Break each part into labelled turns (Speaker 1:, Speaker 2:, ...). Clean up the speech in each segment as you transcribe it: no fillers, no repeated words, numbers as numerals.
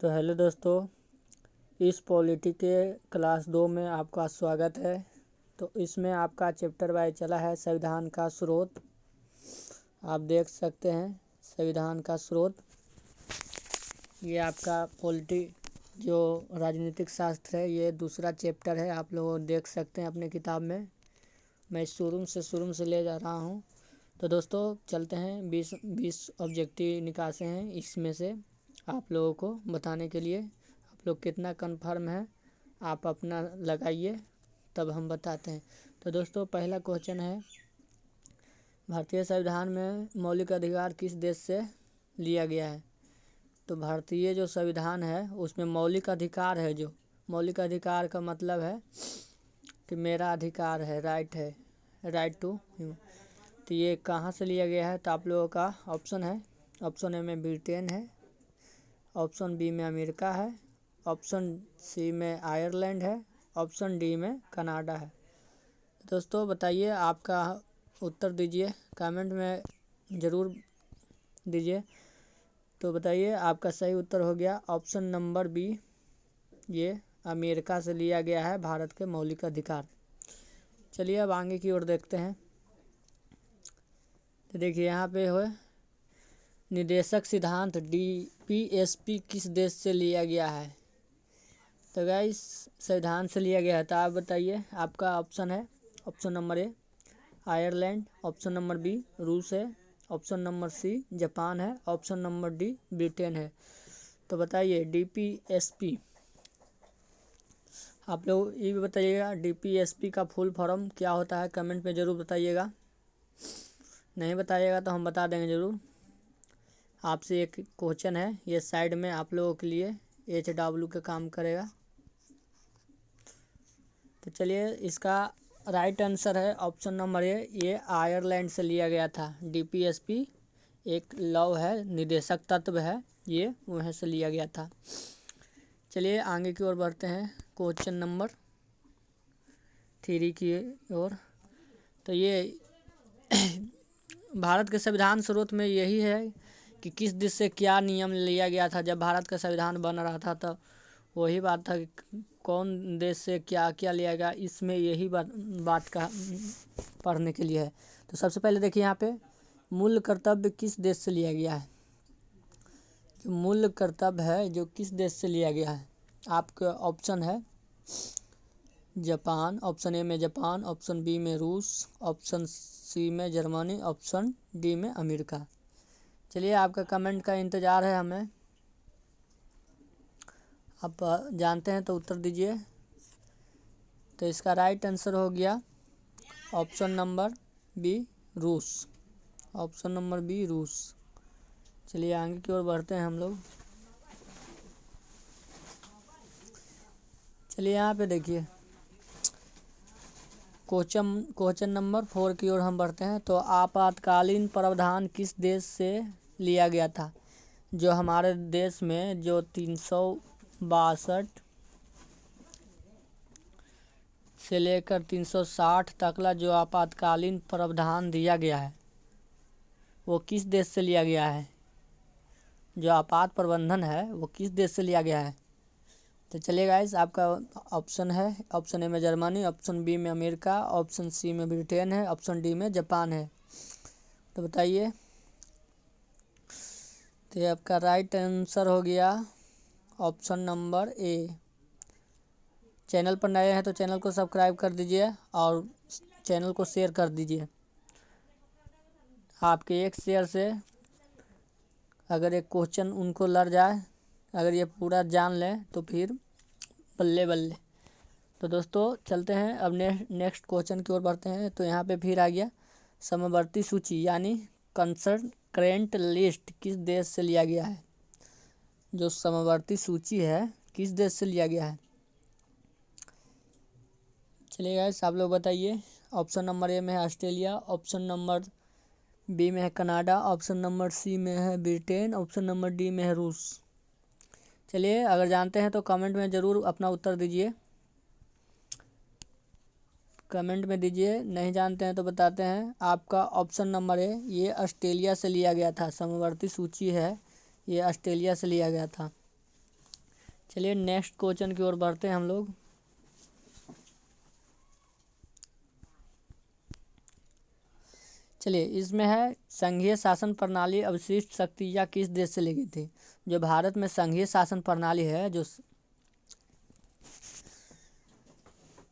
Speaker 1: तो हेलो दोस्तों, इस पॉलिटी के क्लास 2 में आपका स्वागत है। तो इसमें आपका चैप्टर वाइज चला है संविधान का स्रोत। आप देख सकते हैं संविधान का स्रोत। ये आपका पॉलिटी जो राजनीतिक शास्त्र है, ये दूसरा चैप्टर है। आप लोग देख सकते हैं अपने किताब में। मैं शुरू से ले जा रहा हूँ। तो दोस्तों चलते हैं। 20 ऑब्जेक्टिव निकासे हैं इसमें से आप लोगों को बताने के लिए। आप लोग कितना कन्फर्म है आप अपना लगाइए, तब हम बताते हैं। तो दोस्तों पहला क्वेश्चन है, भारतीय संविधान में मौलिक अधिकार किस देश से लिया गया है? तो भारतीय जो संविधान है उसमें मौलिक अधिकार है। जो मौलिक अधिकार का मतलब है कि मेरा अधिकार है, राइट टू। तो ये कहाँ से लिया गया है? तो आप लोगों का ऑप्शन है, ऑप्शन ए में ब्रिटेन है, ऑप्शन बी में अमेरिका है, ऑप्शन सी में आयरलैंड है, ऑप्शन डी में कनाडा है। दोस्तों बताइए, आपका उत्तर दीजिए, कमेंट में ज़रूर दीजिए। तो बताइए, आपका सही उत्तर हो गया ऑप्शन नंबर बी, ये अमेरिका से लिया गया है भारत के मौलिक अधिकार। चलिए अब आगे की ओर देखते हैं। तो देखिए यहाँ पे हो, निदेशक सिद्धांत DPSP किस देश से लिया गया है? तो गाइस संविधान से लिया गया है। तो आप बताइए, आपका ऑप्शन है option number A Ireland, option number B रूस है, ऑप्शन नंबर सी जापान है, ऑप्शन नंबर डी ब्रिटेन है। तो बताइए DPSP, आप लोग ये भी बताइएगा DPSP का फुल फॉर्म क्या होता है, कमेंट में ज़रूर बताइएगा। नहीं बताइएगा तो हम बता देंगे ज़रूर। आपसे एक क्वेश्चन है, ये साइड में आप लोगों के लिए HW का काम करेगा। तो चलिए, इसका राइट आंसर है ऑप्शन नंबर ए, ये आयरलैंड से लिया गया था। DPSP एक लॉ है, निदेशक तत्व है, ये वहीं से लिया गया था। चलिए आगे की ओर बढ़ते हैं, क्वेश्चन नंबर 3 की ओर। तो ये भारत के संविधान स्रोत में यही है कि किस देश से क्या नियम लिया गया था। जब भारत का संविधान बन रहा था तो वही बात था कि कौन देश से क्या क्या लिया गया, इसमें यही बात का पढ़ने के लिए है। तो सबसे पहले देखिए यहाँ पे मूल कर्तव्य किस देश से लिया गया है। जो मूल कर्तव्य है जो किस देश से लिया गया है, आपका ऑप्शन है जापान, ऑप्शन ए में जापान, ऑप्शन बी में रूस, ऑप्शन सी में जर्मनी, ऑप्शन डी में अमेरिका। चलिए आपका कमेंट का इंतज़ार है हमें। आप जानते हैं तो उत्तर दीजिए। तो इसका राइट आंसर हो गया ऑप्शन नंबर बी रूस, ऑप्शन नंबर बी रूस। चलिए आगे की ओर बढ़ते हैं हम लोग। चलिए यहाँ पे देखिए क्वेश्चन नंबर 4 की ओर हम बढ़ते हैं। तो आपातकालीन प्रावधान किस देश से लिया गया था? जो हमारे देश में जो 362 से लेकर 360 तकला जो आपातकालीन प्रावधान दिया गया है वो किस देश से लिया गया है? जो आपात प्रबंधन है वो किस देश से लिया गया है? तो चलिए गाइस, आपका ऑप्शन है ऑप्शन ए में जर्मनी, ऑप्शन बी में अमेरिका, ऑप्शन सी में ब्रिटेन है, ऑप्शन डी में जापान है। तो बताइए। तो ये आपका राइट आंसर हो गया ऑप्शन नंबर ए। चैनल पर नए हैं तो चैनल को सब्सक्राइब कर दीजिए और चैनल को शेयर कर दीजिए। आपके एक शेयर से अगर एक क्वेश्चन उनको लड़ जाए, अगर ये पूरा जान लें तो फिर बल्ले बल्ले। तो दोस्तों चलते हैं अब नेक्स्ट क्वेश्चन की ओर बढ़ते हैं। तो यहाँ पे फिर आ गया समवर्ती सूची यानी कंकरेंट लिस्ट किस देश से लिया गया है? जो समवर्ती सूची है किस देश से लिया गया है? चलिए गाइस, आप लोग बताइए। ऑप्शन नंबर ए में है ऑस्ट्रेलिया, ऑप्शन नंबर बी में है कनाडा, ऑप्शन नंबर सी में है ब्रिटेन, ऑप्शन नंबर डी में है रूस। चलिए अगर जानते हैं तो कमेंट में ज़रूर अपना उत्तर दीजिए, कमेंट में दीजिए। नहीं जानते हैं तो बताते हैं। आपका ऑप्शन नंबर ए, ये ऑस्ट्रेलिया से लिया गया था। समवर्ती सूची है, ये ऑस्ट्रेलिया से लिया गया था। चलिए नेक्स्ट क्वेश्चन की ओर बढ़ते हैं हम लोग। चलिए इसमें है संघीय शासन प्रणाली अवशिष्ट शक्तियाँ किस देश से ली गई थी। जो भारत में संघीय शासन प्रणाली है जो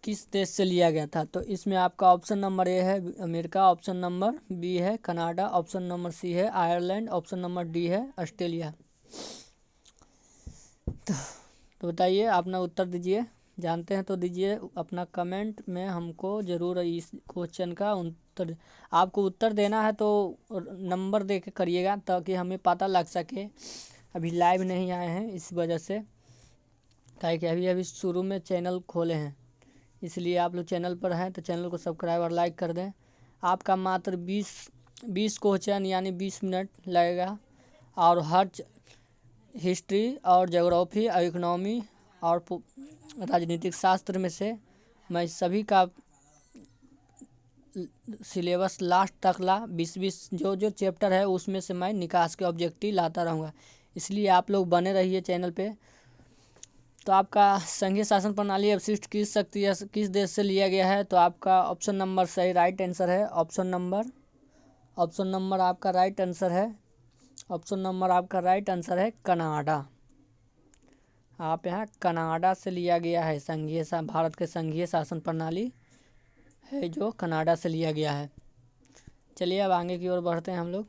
Speaker 1: किस देश से लिया गया था, तो इसमें आपका ऑप्शन नंबर ए है अमेरिका, ऑप्शन नंबर बी है कनाडा, ऑप्शन नंबर सी है आयरलैंड, ऑप्शन नंबर डी है ऑस्ट्रेलिया। तो बताइए, अपना उत्तर दीजिए। जानते हैं तो दीजिए अपना कमेंट में, हमको ज़रूर इस क्वेश्चन का उत्तर, आपको उत्तर देना है तो नंबर दे के करिएगा ताकि हमें पता लग सके। अभी लाइव नहीं आए हैं इस वजह से, काहे कि अभी अभी शुरू में चैनल खोले हैं, इसलिए आप लोग चैनल पर हैं तो चैनल को सब्सक्राइब और लाइक कर दें। आपका मात्र 20 क्वेश्चन यानी 20 मिनट लगेगा, और हर हिस्ट्री और ज्योग्राफी और इकोनॉमी और राजनीतिक शास्त्र में से मैं सभी का सिलेबस लास्ट तक ला 20 जो चैप्टर है उसमें से मैं निकास के ऑब्जेक्टिव लाता रहूँगा, इसलिए आप लोग बने रहिए चैनल पे। तो आपका संघीय शासन प्रणाली अवशिष्ट किस देश से लिया गया है, तो आपका ऑप्शन नंबर सही राइट आंसर है। ऑप्शन नंबर आपका राइट आंसर है। ऑप्शन नंबर आपका राइट आंसर है कनाडा। आप यहाँ कनाडा से लिया गया है, भारत के संघीय शासन प्रणाली है जो कनाडा से लिया गया है। चलिए अब आगे की ओर बढ़ते हैं हम लोग।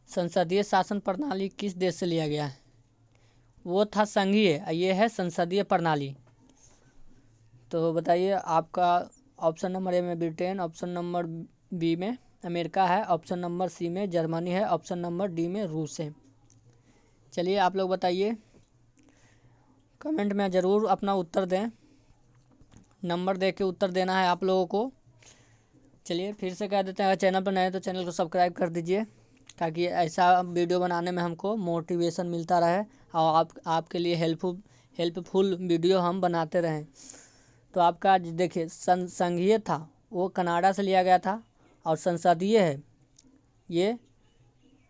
Speaker 1: संसदीय शासन प्रणाली किस देश से लिया गया है, वो था संघीय, ये है संसदीय प्रणाली। तो बताइए, आपका ऑप्शन नंबर ए में ब्रिटेन, ऑप्शन नंबर बी में अमेरिका है, ऑप्शन नंबर सी में जर्मनी है, ऑप्शन नंबर डी में रूस है। चलिए आप लोग बताइए, कमेंट में ज़रूर अपना उत्तर दें, नंबर दे के उत्तर देना है आप लोगों को। चलिए फिर से कह देते हैं, अगर चैनल पर नए हैं तो चैनल को सब्सक्राइब कर दीजिए ताकि ऐसा वीडियो बनाने में हमको मोटिवेशन मिलता रहे और आपके लिए हेल्पफुल वीडियो हम बनाते रहें। तो आपका देखिए, संघीय था वो कनाडा से लिया गया था, और संसदीय है, ये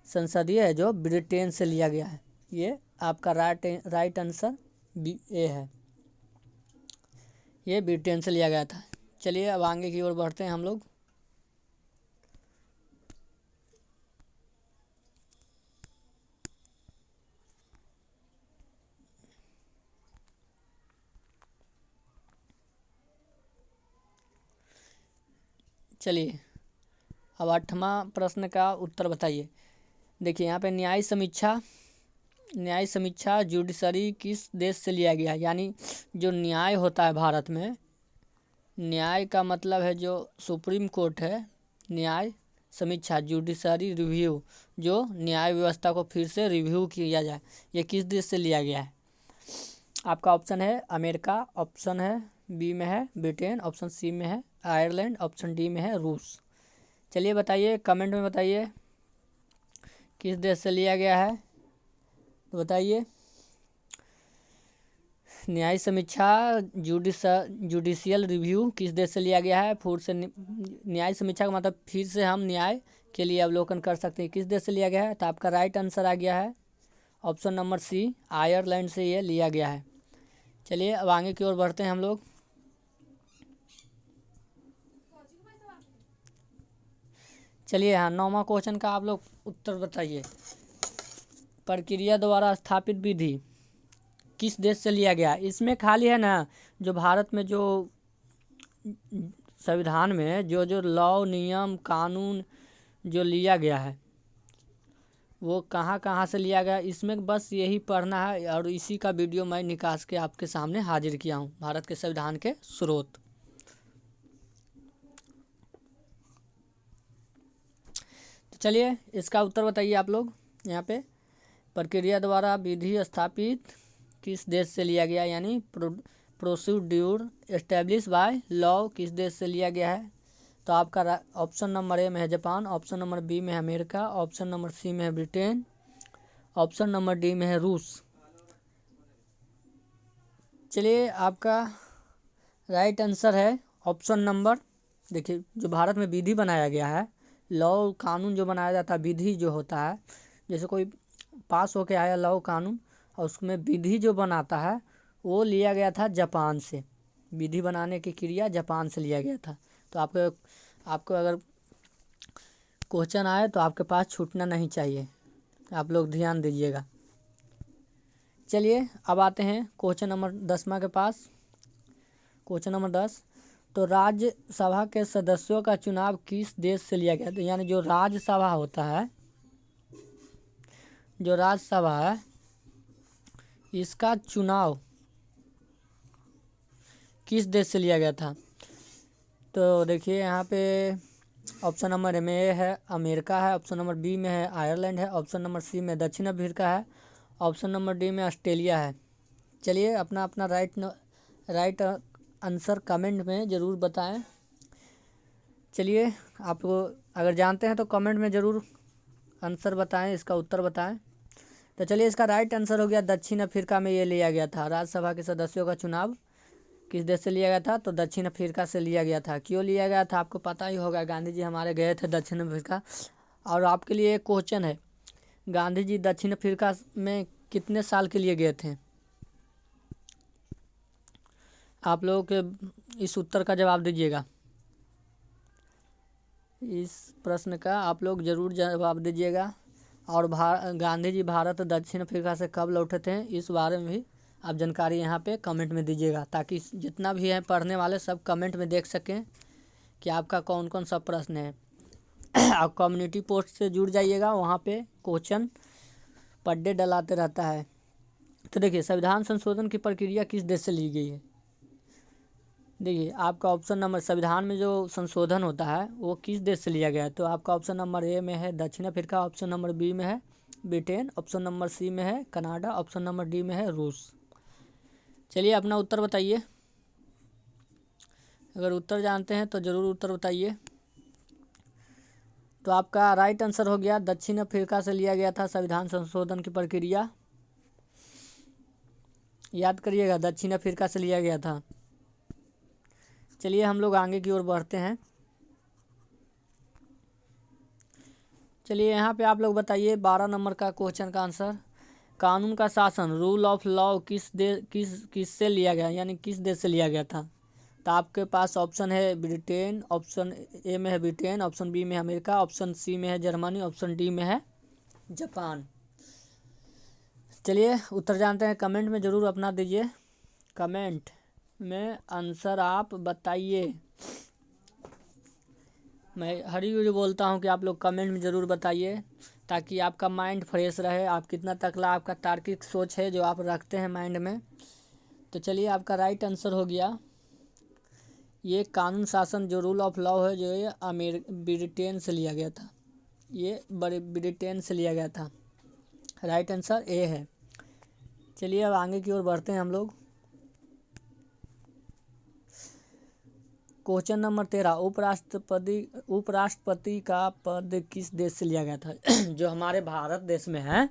Speaker 1: संसदीय है जो ब्रिटेन से लिया गया है। ये आपका राइट आंसर बी ए है, ये ब्रिटेन से लिया गया था। चलिए अब आगे की ओर बढ़ते हैं हम लोग। चलिए अब 8वां प्रश्न का उत्तर बताइए। देखिए यहाँ पे न्याय समीक्षा जुडिशरी किस देश से लिया गया, यानी जो न्याय होता है भारत में, न्याय का मतलब है जो सुप्रीम कोर्ट है, न्याय समीक्षा जुडिशरी रिव्यू, जो न्याय व्यवस्था को फिर से रिव्यू किया जाए, ये किस देश से लिया गया है। आपका ऑप्शन है अमेरिका, ऑप्शन है बी में है ब्रिटेन, ऑप्शन सी में है आयरलैंड, ऑप्शन डी में है रूस। चलिए बताइए, कमेंट में बताइए किस देश से लिया गया है। तो बताइए, न्याय समीक्षा जुडिशियल रिव्यू किस देश से लिया गया है। फिर से न्याय समीक्षा का मतलब फिर से हम न्याय के लिए अवलोकन कर सकते हैं, किस देश से लिया गया है। तो आपका राइट आंसर आ गया है ऑप्शन नंबर सी, आयरलैंड से ये लिया गया है। चलिए अब आगे की ओर बढ़ते हैं हम लोग। चलिए हाँ, 9वां क्वेश्चन का आप लोग उत्तर बताइए। प्रक्रिया द्वारा स्थापित विधि किस देश से लिया गया। इसमें खाली है ना, जो भारत में जो संविधान में जो लॉ नियम कानून जो लिया गया है वो कहाँ कहाँ से लिया गया, इसमें बस यही पढ़ना है, और इसी का वीडियो मैं निकास के आपके सामने हाजिर किया हूँ, भारत के संविधान के स्रोत। तो चलिए इसका उत्तर बताइए आप लोग। यहाँ पे प्रक्रिया द्वारा विधि स्थापित किस देश से लिया गया, यानी प्रोसीड्यूर एस्टेब्लिश बाय लॉ किस देश से लिया गया है। तो आपका ऑप्शन नंबर ए में है जापान, ऑप्शन नंबर बी में है अमेरिका, ऑप्शन नंबर सी में है ब्रिटेन, ऑप्शन नंबर डी में है रूस। चलिए आपका राइट आंसर है ऑप्शन नंबर, देखिए जो भारत में विधि बनाया गया है, लॉ कानून जो बनाया जाता है, विधि जो होता है, जैसे कोई पास होके आया लॉ कानून और उसमें विधि जो बनाता है वो लिया गया था जापान से। विधि बनाने की क्रिया जापान से लिया गया था। तो आपको अगर क्वेश्चन आए तो आपके पास छूटना नहीं चाहिए, आप लोग ध्यान दीजिएगा। चलिए अब आते हैं क्वेश्चन नंबर 10वां के पास। क्वेश्चन नंबर 10, तो राज्यसभा के सदस्यों का चुनाव किस देश से लिया गया था? यानी जो राज्यसभा होता है, जो राज्यसभा है, इसका चुनाव किस देश से लिया गया था? तो देखिए यहाँ पे ऑप्शन नंबर में ए है अमेरिका है, ऑप्शन नंबर बी में है आयरलैंड है, ऑप्शन नंबर सी में दक्षिण अफ्रीका है, ऑप्शन नंबर डी में ऑस्ट्रेलिया है। चलिए अपना अपना राइट आंसर कमेंट में ज़रूर बताएं। चलिए आपको अगर जानते हैं तो कमेंट में ज़रूर आंसर बताएं, इसका उत्तर बताएं। तो चलिए इसका राइट आंसर हो गया दक्षिण अफ्रीका में ये लिया गया था। राज्यसभा के सदस्यों का चुनाव किस देश से लिया गया था? तो दक्षिण अफ्रीका से लिया गया था। क्यों लिया गया था आपको पता ही होगा, गांधी जी हमारे गए थे दक्षिण अफ्रीका। और आपके लिए एक क्वेश्चन है, गांधी जी दक्षिण अफ्रीका में कितने साल के लिए गए थे? आप लोगों के इस उत्तर का जवाब दीजिएगा। इस प्रश्न का आप लोग ज़रूर जवाब दीजिएगा। और गांधी जी भारत दक्षिण अफ्रीका से कब लौटे थे, इस बारे में भी आप जानकारी यहाँ पे कमेंट में दीजिएगा, ताकि जितना भी है पढ़ने वाले सब कमेंट में देख सकें कि आपका कौन कौन सा प्रश्न है। आप कम्युनिटी पोस्ट से जुड़ जाइएगा, वहाँ पे क्वेश्चन पर डे डलाते रहता है। तो देखिए संविधान संशोधन की प्रक्रिया किस देश से ली गई है? देखिए आपका ऑप्शन नंबर, संविधान में जो संशोधन होता है वो किस देश से लिया गया है? तो आपका ऑप्शन नंबर ए में है दक्षिण अफ्रीका, ऑप्शन नंबर बी में है ब्रिटेन, ऑप्शन नंबर सी में है कनाडा, ऑप्शन नंबर डी में है रूस। चलिए अपना उत्तर बताइए। अगर उत्तर जानते हैं तो ज़रूर उत्तर बताइए। तो आपका राइट आंसर हो गया दक्षिण अफ्रीका से लिया गया था संविधान संशोधन की प्रक्रिया। याद करिएगा, दक्षिण अफ्रीका से लिया गया था। चलिए हम लोग आगे की ओर बढ़ते हैं। चलिए यहाँ पे आप लोग बताइए 12 नंबर का क्वेश्चन का आंसर, कानून का शासन रूल ऑफ लॉ किस से लिया गया, यानी किस देश से लिया गया था? तो आपके पास ऑप्शन है ब्रिटेन, ऑप्शन ए में है ब्रिटेन, ऑप्शन बी में है अमेरिका, ऑप्शन सी में है जर्मनी, ऑप्शन डी में है जापान। चलिए उत्तर जानते हैं, कमेंट में ज़रूर अपना दीजिए, कमेंट में आंसर आप बताइए। मैं हर वीडियो बोलता हूँ कि आप लोग कमेंट में ज़रूर बताइए, ताकि आपका माइंड फ्रेश रहे। आप कितना तकला आपका तार्किक सोच है जो आप रखते हैं माइंड में। तो चलिए आपका राइट आंसर हो गया, ये कानून शासन जो रूल ऑफ लॉ है जो ये ब्रिटेन से लिया गया था, ये ब्रिटेन से लिया गया था। राइट आंसर ए है। चलिए अब आगे की ओर बढ़ते हैं हम लोग। क्वेश्चन नंबर 13, उपराष्ट्रपति का पद किस देश से लिया गया था? जो हमारे भारत देश में है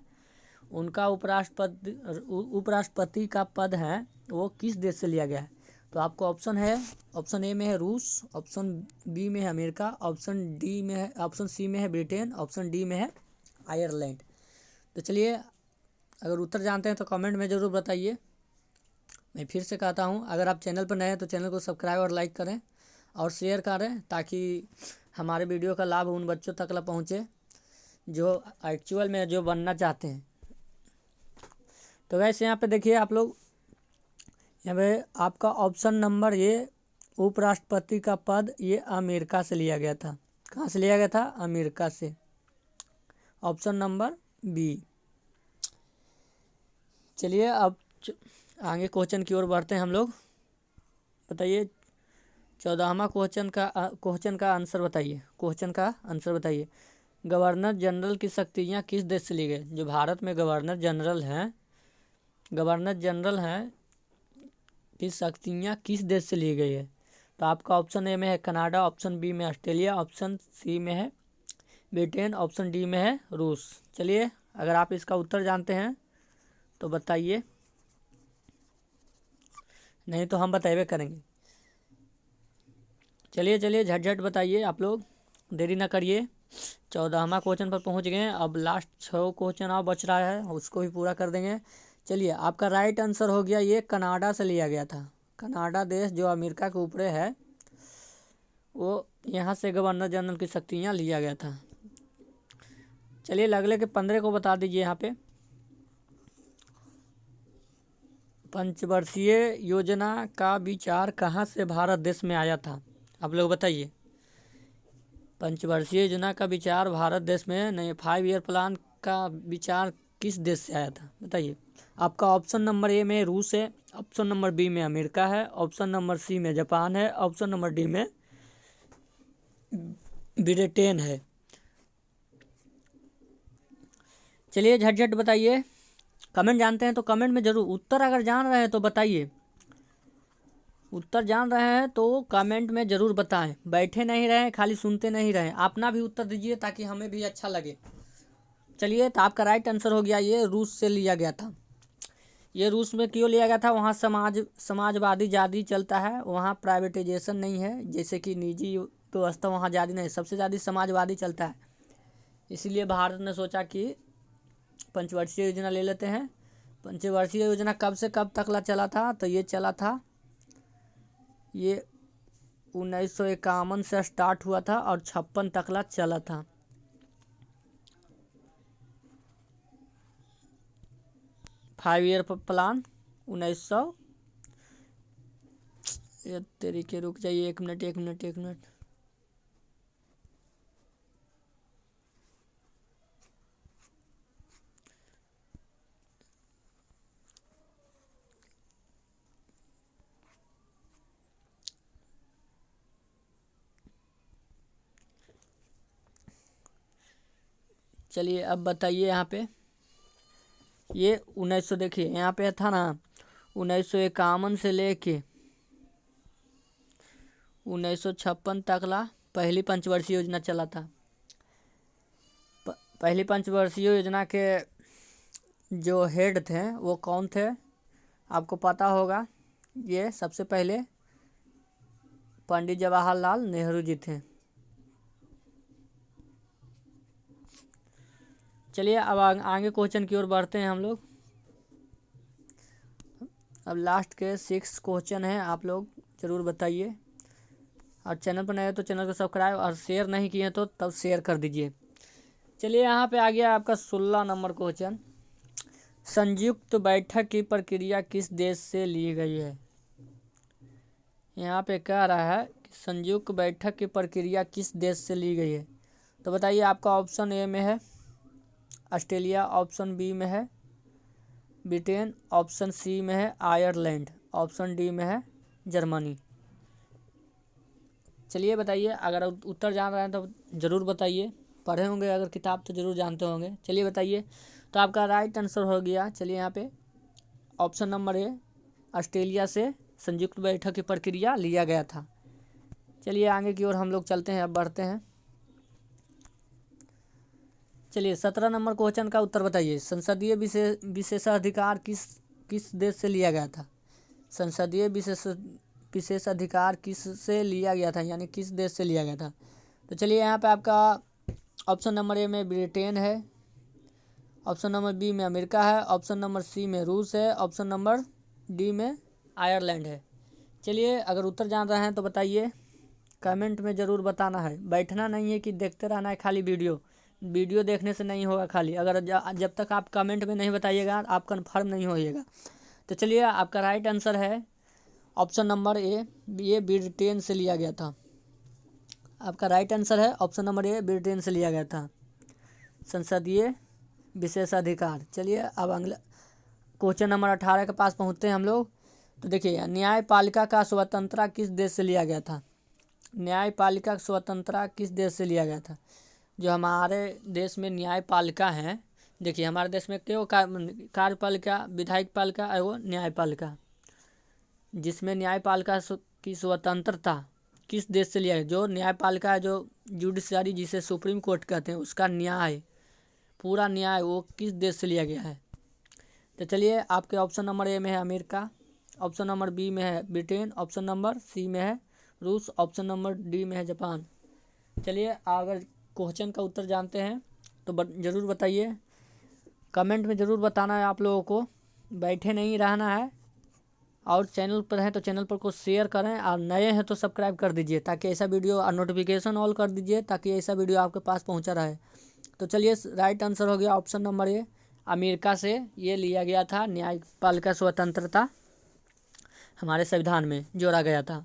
Speaker 1: उनका उपराष्ट्रपति का पद है वो किस देश से लिया गया है? तो आपको ऑप्शन है, ऑप्शन ए में है रूस, ऑप्शन बी में है अमेरिका, ऑप्शन सी में है ब्रिटेन, ऑप्शन डी में है आयरलैंड। तो चलिए अगर उत्तर जानते हैं तो कमेंट में ज़रूर बताइए। मैं फिर से कहता हूँ, अगर आप चैनल पर नए हैं तो चैनल को सब्सक्राइब और लाइक करें और शेयर करें, ताकि हमारे वीडियो का लाभ उन बच्चों तक पहुँचे जो एक्चुअल में जो बनना चाहते हैं। तो वैसे यहाँ पे देखिए आप लोग, यहाँ पे आपका ऑप्शन नंबर ये उपराष्ट्रपति का पद ये अमेरिका से लिया गया था। कहाँ से लिया गया था? अमेरिका से। Option number B. चलिए अब आगे क्वेश्चन की ओर बढ़ते हैं हम लोग। बताइए 14वां क्वेश्चन का आंसर बताइए। क्वेश्चन का आंसर बताइए, गवर्नर जनरल की शक्तियाँ किस देश से ली गई? जो भारत में गवर्नर जनरल हैं की शक्तियाँ किस देश से ली गई है? तो आपका ऑप्शन ए में है कनाडा, ऑप्शन बी में ऑस्ट्रेलिया, ऑप्शन सी में है ब्रिटेन, ऑप्शन डी में है रूस। चलिए अगर आप इसका उत्तर जानते हैं तो बताइए, नहीं तो हम बताइए करेंगे। चलिए झटझट बताइए आप लोग, देरी ना करिए। 14वां क्वेश्चन पर पहुंच गए। अब लास्ट 6 क्वेश्चन और बच रहा है, उसको भी पूरा कर देंगे। चलिए आपका राइट आंसर हो गया, ये कनाडा से लिया गया था। कनाडा देश जो अमेरिका के ऊपर है, वो यहाँ से गवर्नर जनरल की शक्तियाँ लिया गया था। चलिए अगले के 15 को बता दीजिए। यहाँ पे पंचवर्षीय योजना का विचार कहाँ से भारत देश में आया था? आप लोग बताइए। पंचवर्षीय योजना का विचार भारत देश में नहीं, 5 ईयर प्लान का विचार किस देश से आया था बताइए। आपका ऑप्शन नंबर ए में रूस है, ऑप्शन नंबर बी में अमेरिका है, ऑप्शन नंबर सी में जापान है, ऑप्शन नंबर डी में ब्रिटेन है। चलिए झटझट बताइए। कमेंट जानते हैं तो कमेंट में जरूर, उत्तर अगर जान रहे हैं तो बताइए। उत्तर जान रहे हैं तो कमेंट में ज़रूर बताएं। बैठे नहीं रहें, खाली सुनते नहीं रहें, अपना भी उत्तर दीजिए ताकि हमें भी अच्छा लगे। चलिए तो आपका राइट आंसर हो गया, ये रूस से लिया गया था। ये रूस में क्यों लिया गया था? वहाँ समाजवादी ज़्यादा चलता है, वहाँ प्राइवेटाइजेशन नहीं है, जैसे कि निजी व्यवस्था वहाँ ज़्यादा नहीं, सबसे ज़्यादा समाजवादी चलता है। इसीलिए भारत ने सोचा कि पंचवर्षीय योजना ले लेते हैं। पंचवर्षीय योजना कब से कब तक चला था? तो ये चला था, ये 1951 से स्टार्ट हुआ था और 56 तक चला था। फाइव ईयर प्लान 1900, ये तरीके, रुक जाइए एक मिनट। चलिए अब बताइए। यहाँ पे ये 1900, देखिए यहाँ पे था ना, 1951 से लेके 1956 तक पहली पंचवर्षीय योजना चला था। पहली पंचवर्षीय योजना के जो हेड थे वो कौन थे? आपको पता होगा, ये सबसे पहले पंडित जवाहरलाल नेहरू जी थे। चलिए अब आगे क्वेश्चन की ओर बढ़ते हैं हम लोग। अब लास्ट के 6 क्वेश्चन हैं, आप लोग ज़रूर बताइए। और चैनल पर नए हो तो चैनल को सब्सक्राइब, और शेयर नहीं किए तो तब शेयर कर दीजिए। चलिए यहाँ पे आ गया आपका 16 नंबर क्वेश्चन। संयुक्त बैठक की प्रक्रिया किस देश से ली गई है? यहाँ पे कह रहा है कि संयुक्त बैठक की प्रक्रिया किस देश से ली गई है, तो बताइए। आपका ऑप्शन ए में है ऑस्ट्रेलिया, ऑप्शन बी में है ब्रिटेन, ऑप्शन सी में है आयरलैंड, ऑप्शन डी में है जर्मनी। चलिए बताइए, अगर उत्तर जान रहे हैं तो ज़रूर बताइए। पढ़े होंगे अगर किताब तो ज़रूर जानते होंगे। चलिए बताइए, तो आपका राइट आंसर हो गया। चलिए यहाँ पे ऑप्शन नंबर ए, ऑस्ट्रेलिया से संयुक्त बैठक की प्रक्रिया लिया गया था। चलिए आगे की ओर हम लोग चलते हैं, अब बढ़ते हैं। चलिए 17 नंबर क्वेश्चन का उत्तर बताइए। संसदीय विशेषाधिकार किस देश से लिया गया था? संसदीय विशेषाधिकार किस से लिया गया था, यानी किस देश से लिया गया था? तो चलिए यहाँ पे आपका ऑप्शन नंबर ए में ब्रिटेन है, ऑप्शन नंबर बी में अमेरिका है, ऑप्शन नंबर सी में रूस है, ऑप्शन नंबर डी में आयरलैंड है। चलिए अगर उत्तर जान रहे हैं तो बताइए, कमेंट में ज़रूर बताना है। बैठना नहीं है कि देखते रहना है खाली वीडियो देखने से नहीं होगा खाली। अगर जब तक आप कमेंट में नहीं बताइएगा आप कन्फर्म नहीं होइएगा। तो चलिए आपका राइट आंसर है ऑप्शन नंबर ए, ये ब्रिटेन से लिया गया था। आपका राइट आंसर है ऑप्शन नंबर ए, ब्रिटेन से लिया गया था संसदीय विशेषाधिकार। चलिए अब अगला क्वेश्चन नंबर 18 के पास पहुँचते हैं हम लोग। तो देखिए, न्यायपालिका का स्वतंत्रता किस देश से लिया गया था? न्यायपालिका का स्वतंत्रता किस देश से लिया गया था? जो हमारे देश में न्यायपालिका है, देखिए हमारे देश में क्यों कार्यपालिका, विधायक पालिका और वो न्यायपालिका, जिसमें न्यायपालिका की स्वतंत्रता किस देश से लिया है? जो न्यायपालिका है, जो जुडिशरी जिसे सुप्रीम कोर्ट कहते हैं, उसका न्याय, पूरा न्याय वो किस देश से लिया गया है? तो चलिए आपके ऑप्शन नंबर ए में है अमेरिका, ऑप्शन नंबर बी में है ब्रिटेन, ऑप्शन नंबर सी में है रूस, ऑप्शन नंबर डी में है जापान। चलिए अगर क्वेश्चन का उत्तर जानते हैं तो ज़रूर बताइए। कमेंट में ज़रूर बताना है आप लोगों को। बैठे नहीं रहना है, और चैनल पर हैं तो चैनल पर को शेयर करें, और नए हैं तो सब्सक्राइब कर दीजिए ताकि ऐसा वीडियो नोटिफिकेशन ऑल कर दीजिए ताकि ऐसा वीडियो आपके पास पहुंचा रहे। तो चलिए, राइट आंसर हो गया ऑप्शन नंबर ए, अमेरिका से ये लिया गया था, न्यायपालिका स्वतंत्रता हमारे संविधान में जोड़ा गया था।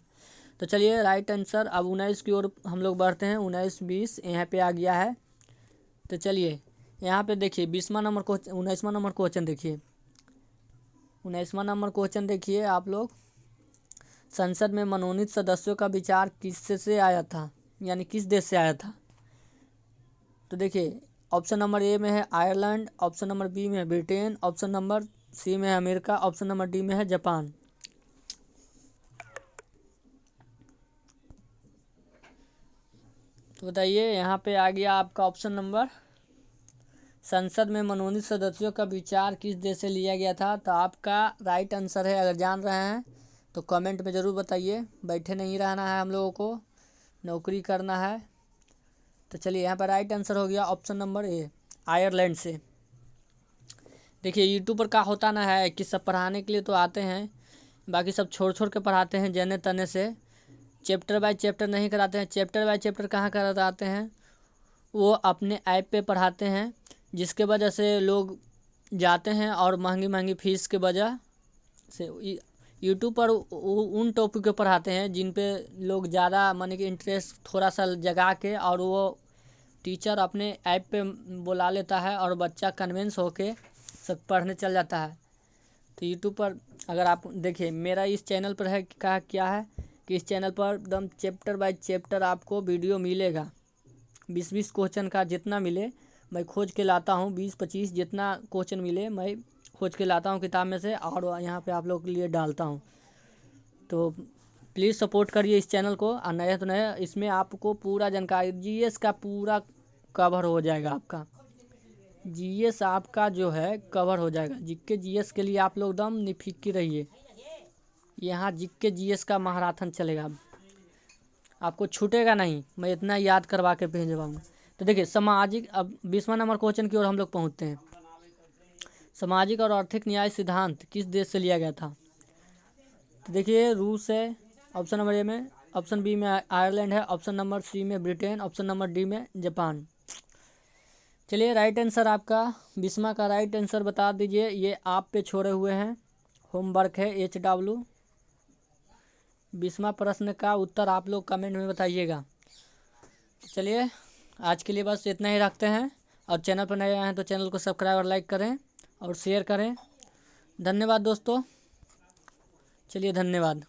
Speaker 1: तो चलिए, राइट आंसर। अब 19 की ओर हम लोग बढ़ते हैं, 19 20 यहाँ पे आ गया है। तो चलिए यहाँ पे देखिए 19वां नंबर क्वेश्चन देखिए, 19वां नंबर क्वेश्चन देखिए आप लोग। संसद में मनोनीत सदस्यों का विचार किससे आया था, यानी किस देश से आया था। तो देखिए, ऑप्शन नंबर ए में है आयरलैंड, ऑप्शन नंबर बी में है ब्रिटेन, ऑप्शन नंबर सी में है अमेरिका, ऑप्शन नंबर डी में है जापान। तो बताइए, यहाँ पे आ गया आपका ऑप्शन नंबर, संसद में मनोनीत सदस्यों का विचार किस देश से लिया गया था। तो आपका राइट आंसर है। अगर जान रहे हैं तो कमेंट में ज़रूर बताइए। बैठे नहीं रहना है, हम लोगों को नौकरी करना है। तो चलिए, यहाँ पर राइट आंसर हो गया ऑप्शन नंबर ए, आयरलैंड से। देखिए, यूट्यूब पर क्या होता ना है कि सब पढ़ाने के लिए तो आते हैं, बाकी सब छोड़ छोड़ के पढ़ाते हैं जने तने से, चैप्टर बाय चैप्टर नहीं कराते हैं। चैप्टर बाय चैप्टर कहाँ कराते हैं, वो अपने ऐप पे पढ़ाते हैं, जिसके वजह से लोग जाते हैं और महंगी महंगी फीस के वजह से यूट्यूब पर उन टॉपिक पे पढ़ाते हैं जिन पे लोग ज़्यादा माने कि इंटरेस्ट थोड़ा सा जगा के, और वो टीचर अपने ऐप पे बुला लेता है और बच्चा कन्विंस होके सब पढ़ने चल जाता है। तो यूट्यूब पर अगर आप देखिए, मेरा इस चैनल पर है क्या है कि इस चैनल पर एकदम चैप्टर बाय चैप्टर आपको वीडियो मिलेगा। 20-20 क्वेश्चन का जितना मिले मैं खोज के लाता हूँ, 20-25 जितना क्वेश्चन मिले मैं खोज के लाता हूँ किताब में से, और यहाँ पे आप लोग के लिए डालता हूँ। तो प्लीज़ सपोर्ट करिए इस चैनल को। और नया तो नया, इसमें आपको पूरा जानकारी जीएस का पूरा कवर हो जाएगा। आपका जीएस आपका जो है कवर हो जाएगा। जीके जीएस के लिए आप लोग एकदम निफिक्र रहिए। यहाँ जीके जीएस का महाराथन चलेगा, आपको छूटेगा नहीं। मैं इतना याद करवा के भेजवाऊँगा। तो देखिए, सामाजिक, अब 20वां नंबर क्वेश्चन की ओर हम लोग पहुँचते हैं। सामाजिक और आर्थिक न्याय सिद्धांत किस देश से लिया गया था। तो देखिए, रूस है ऑप्शन नंबर ए में, ऑप्शन बी में आयरलैंड है, ऑप्शन नंबर सी में ब्रिटेन, ऑप्शन नंबर डी में जापान। चलिए, राइट आंसर आपका 20वां का राइट आंसर बता दीजिए। ये आप पे छोड़े हुए हैं, होमवर्क है HW। 20वां प्रश्न का उत्तर आप लोग कमेंट में बताइएगा। चलिए, आज के लिए बस इतना ही रखते हैं। और चैनल पर नए आए हैं तो चैनल को सब्सक्राइब और लाइक करें और शेयर करें। धन्यवाद दोस्तों। चलिए, धन्यवाद।